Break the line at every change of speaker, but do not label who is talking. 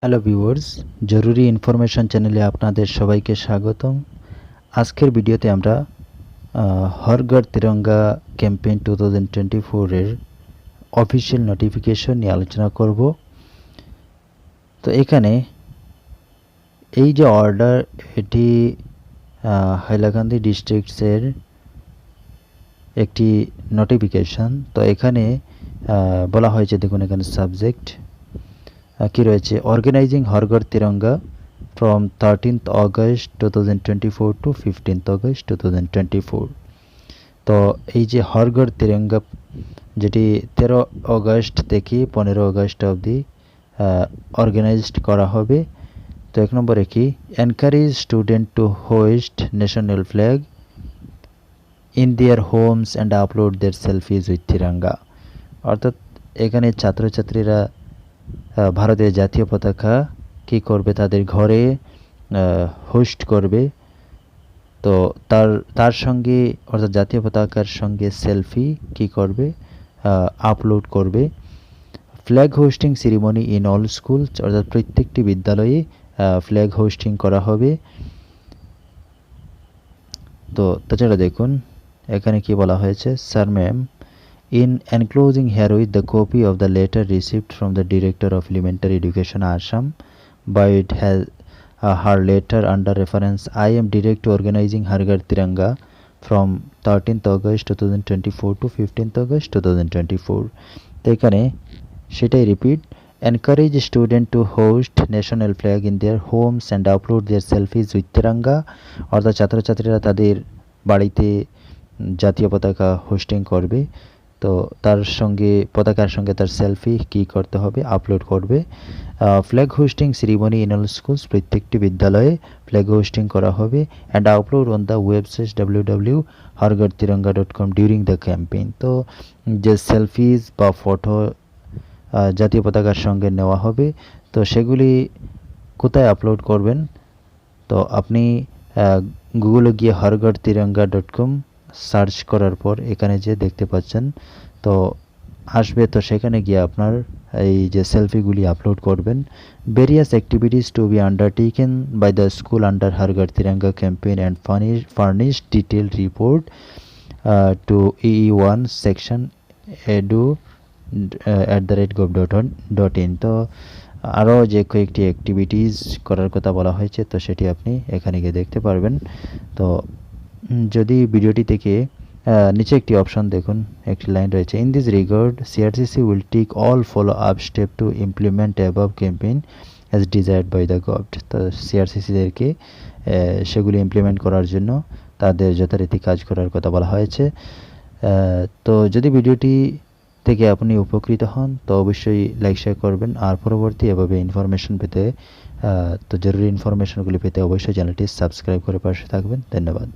Hello viewers, জরুরি information চ্যানেলে আপনাদের সবাইকে স্বাগতম। আজকের ভিডিওতে আমরা হর ঘর তিরঙ্গা ক্যাম্পেইন 2024 এর অফিসিয়াল নোটিফিকেশন নিয়ে আলোচনা করব। তো এখানে এই যে অর্ডার, এটি হাইলাকান্দি ডিস্ট্রিক্টসের একটি নোটিফিকেশন। তো এখানে বলা হয়েছে, দেখুন এখানে সাবজেক্ট কি রয়েছে, organising Har Ghar Tiranga from 13th August 2024 to 15th August 2024। তো এই যে হর ঘর তিরঙ্গা, যেটি 13 অগস্ট থেকে 15 অগস্ট অবধি অর্গানাইজড করা হবে। তো এক নম্বরে কি, encourage student to host national flag in their homes and upload their selfies with Tiranga. অর্থাৎ এখানে ছাত্রছাত্রীরা ভারতের জাতীয় পতাকা কি করবে, তাদের ঘরে হোস্ট করবে। তো তার সঙ্গে অর্থাৎ জাতীয় পতাকার সঙ্গে সেলফি কি করবে, আপলোড করবে। Flag hosting ceremony in all school, অর্থাৎ প্রত্যেকটি বিদ্যালয়ে ফ্ল্যাগ হোস্টিং করা হবে। তো তাছাড়া দেখুন এখানে কি বলা হয়েছে, sir ma'am, in enclosing here with the copy of the letter received from the Director of Elementary Education Assam by it has her letter under reference I am direct to organizing Har Ghar Tiranga from 13th August 2024 to 15th August 2024। তো এখানে সেটাই repeat, encourage student to host national flag in their homes and upload their selfies with Tiranga। অর্থাৎ ছাত্রছাত্রীরা তাদের বাড়িতে জাতীয় পতাকা hosting করবে। তো তার সঙ্গে পতাকার সঙ্গে তার সেলফি কি করতে হবে, আপলোড করবে। Flag hosting ceremony in all schools, প্রত্যেকটি বিদ্যালয়ে ফ্ল্যাগ হোস্টিং করা হবে। And upload on the website www.harghar-tiranga.com during the campaign. তো যে সেলফিজ বা ফটো জাতীয় পতাকার সঙ্গে নেওয়া হবে, তো সেগুলি কোথায় আপলোড করবেন, তো আপনি গুগলে গিয়ে harghar-tiranga.com সার্চ করার পর এখানে যে দেখতে পাচ্ছেন তো আসবে, তো সেখানে গিয়ে আপনার এই যে সেলফিগুলি আপলোড করবেন। Various activities to be undertaken by the school under Har Ghar Tiranga campaign and furnish detail report to EE1 section edu@gov.in। তো আরও যে কয়েকটি অ্যাক্টিভিটিস করার কথা বলা হয়েছে, তো সেটি আপনি এখানে গিয়ে দেখতে পারবেন। তো যদি ভিডিওটি থেকে নিচে একটি অপশন দেখুন, একটি লাইন রয়েছে, in this regard CRCC will take all follow up step to implement above campaign as desired by the government. তো CRCCদেরকে সেগুলি ইমপ্লিমেন্ট করার জন্য তাদের যথারীতি কাজ করার কথা বলা হয়েছে। তো যদি ভিডিওটি থেকে আপনি উপকৃত হন তো অবশ্যই লাইক শেয়ার করবেন। আর পরবর্তী এভাবে ইনফরমেশন পেতে, তো জরুরি ইনফরমেশনগুলি পেতে অবশ্যই চ্যানেলটি সাবস্ক্রাইব করে পাশে থাকবেন। ধন্যবাদ।